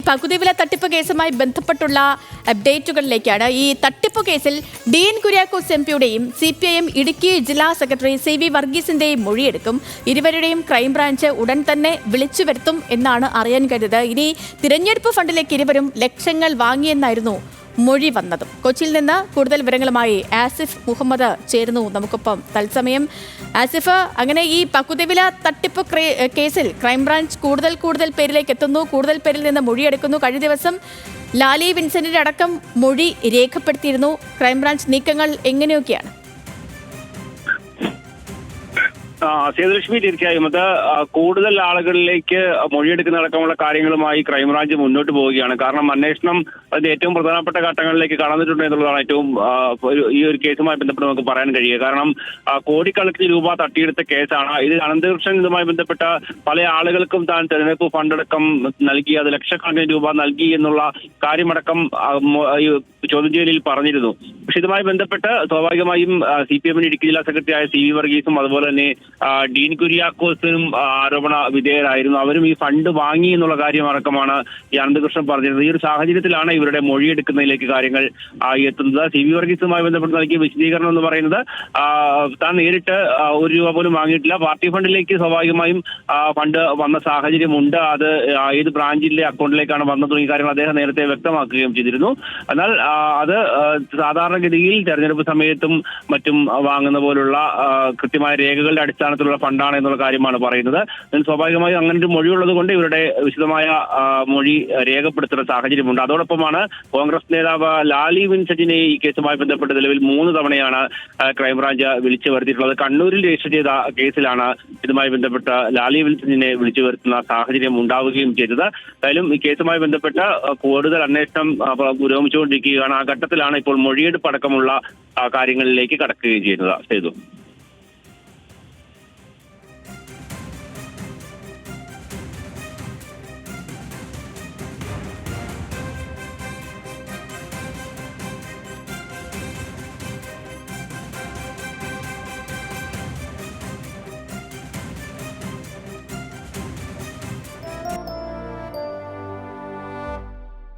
പകുതിവില തട്ടിപ്പ് കേസുമായി ബന്ധപ്പെട്ടുള്ള അപ്ഡേറ്റുകളിലേക്കാണ്. ഈ തട്ടിപ്പ് കേസിൽ ഡീൻ കുര്യാക്കോസ് എംപിയുടെയും CPIM ഇടുക്കി ജില്ലാ സെക്രട്ടറി CV വർഗീസിന്റെയും മൊഴിയെടുക്കും. ഇരുവരുടെയും ക്രൈംബ്രാഞ്ച് ഉടൻ തന്നെ വിളിച്ചു വരുത്തും എന്നാണ് അറിയാൻ കഴിഞ്ഞത്. ഇനി തിരഞ്ഞെടുപ്പ് ഫണ്ടിലേക്ക് ഇരുവരും ലക്ഷങ്ങൾ വാങ്ങിയെന്നായിരുന്നു മൊഴി വന്നതും. കൊച്ചിയിൽ നിന്ന് കൂടുതൽ വിവരങ്ങളുമായി ആസിഫ് മുഹമ്മദ് ചേരുന്നു നമുക്കൊപ്പം തത്സമയം. ആസിഫ്, അങ്ങനെ ഈ പകുതിവില തട്ടിപ്പ് കേസിൽ ക്രൈംബ്രാഞ്ച് കൂടുതൽ പേരിലേക്ക് എത്തുന്നു, കൂടുതൽ പേരിൽ നിന്ന് മൊഴിയെടുക്കുന്നു. കഴിഞ്ഞ ദിവസം ലാലി വിൻസെന്റിന്റെ അടക്കം മൊഴി രേഖപ്പെടുത്തിയിരുന്നു. ക്രൈംബ്രാഞ്ച് നീക്കങ്ങൾ എങ്ങനെയൊക്കെയാണ്? സേതുലക്ഷ്മി, തീർച്ചയായും അത് കൂടുതൽ ആളുകളിലേക്ക് മൊഴിയെടുക്കുന്നതടക്കമുള്ള കാര്യങ്ങളുമായി ക്രൈംബ്രാഞ്ച് മുന്നോട്ട് പോവുകയാണ്. കാരണം അന്വേഷണം അതിന്റെ ഏറ്റവും പ്രധാനപ്പെട്ട ഘട്ടങ്ങളിലേക്ക് കടന്നിട്ടുണ്ട് എന്നുള്ളതാണ് ഏറ്റവും ഈ ഒരു കേസുമായി ബന്ധപ്പെട്ട് നമുക്ക് പറയാൻ കഴിയുക. കാരണം കോടിക്കണക്കിന് രൂപ തട്ടിയെടുത്ത കേസാണ് ഇത്. അനന്തകൃഷ്ണൻ ഇതുമായി ബന്ധപ്പെട്ട പല ആളുകൾക്കും താൻ തെരഞ്ഞെടുപ്പ് ഫണ്ടടക്കം നൽകി, അത് ലക്ഷക്കണക്കിന് രൂപ നൽകി എന്നുള്ള കാര്യമടക്കം ചോദ്യം ചെയ്യലിൽ പറഞ്ഞിരുന്നു. പക്ഷെ ഇതുമായി ബന്ധപ്പെട്ട് സ്വാഭാവികമായും CPM ഇടുക്കി ജില്ലാ സെക്രട്ടറിയായ CV വർഗീസും അതുപോലെ തന്നെ ഡീൻ കുര്യാക്കോസിനും ആരോപണ വിധേയരായിരുന്നു. അവരും ഈ ഫണ്ട് വാങ്ങി എന്നുള്ള കാര്യമടക്കമാണ് ഈ അനന്തകൃഷ്ണൻ പറഞ്ഞിരുന്നത്. ഈ ഒരു സാഹചര്യത്തിലാണ് ഇവരുടെ മൊഴിയെടുക്കുന്നതിലേക്ക് കാര്യങ്ങൾ എത്തുന്നത്. CV വർഗീസുമായി ബന്ധപ്പെട്ട് നൽകിയ വിശദീകരണം എന്ന് പറയുന്നത് താൻ നേരിട്ട് ₹1 പോലും വാങ്ങിയിട്ടില്ല, പാർട്ടി ഫണ്ടിലേക്ക് സ്വാഭാവികമായും ഫണ്ട് വന്ന സാഹചര്യമുണ്ട്, അത് ഏത് ബ്രാഞ്ചിലെ അക്കൗണ്ടിലേക്കാണ് വന്നത് തുടങ്ങിയ കാര്യങ്ങൾ അദ്ദേഹം നേരത്തെ വ്യക്തമാക്കുകയും ചെയ്തിരുന്നു. എന്നാൽ അത് സാധാരണഗതിയിൽ തെരഞ്ഞെടുപ്പ് സമയത്തും മറ്റും വാങ്ങുന്ന പോലുള്ള കൃത്യമായ രേഖകളുടെ അടിസ്ഥാനത്തിലുള്ള ഫണ്ടാണ് എന്നുള്ള കാര്യമാണ് പറയുന്നത്. സ്വാഭാവികമായും അങ്ങനെ ഒരു മൊഴിയുള്ളത് കൊണ്ട് ഇവരുടെ വിശദമായ മൊഴി രേഖപ്പെടുത്തുന്ന സാഹചര്യമുണ്ട്. അതോടൊപ്പമാണ് കോൺഗ്രസ് നേതാവ് ലാലി വിൻസെന്റിനെ ഈ കേസുമായി ബന്ധപ്പെട്ട് നിലവിൽ 3 തവണയാണ് ക്രൈംബ്രാഞ്ച് വിളിച്ചു വരുത്തിയിട്ടുള്ളത്. കണ്ണൂരിൽ രജിസ്റ്റർ ചെയ്ത കേസിലാണ് ഇതുമായി ബന്ധപ്പെട്ട് ലാലി വിൻസെന്റിനെ വിളിച്ചു വരുത്തുന്ന സാഹചര്യം ഉണ്ടാവുകയും ചെയ്തത്. എന്തായാലും ഈ കേസുമായി ബന്ധപ്പെട്ട് കൂടുതൽ അന്വേഷണം പുരോഗമിച്ചുകൊണ്ടിരിക്കുകയാണ്. ആ ഘട്ടത്തിലാണ് ഇപ്പോൾ മൊഴിയെടുപ്പ് അടക്കമുള്ള കാര്യങ്ങളിലേക്ക് കടക്കുകയും ചെയ്യുന്നത്.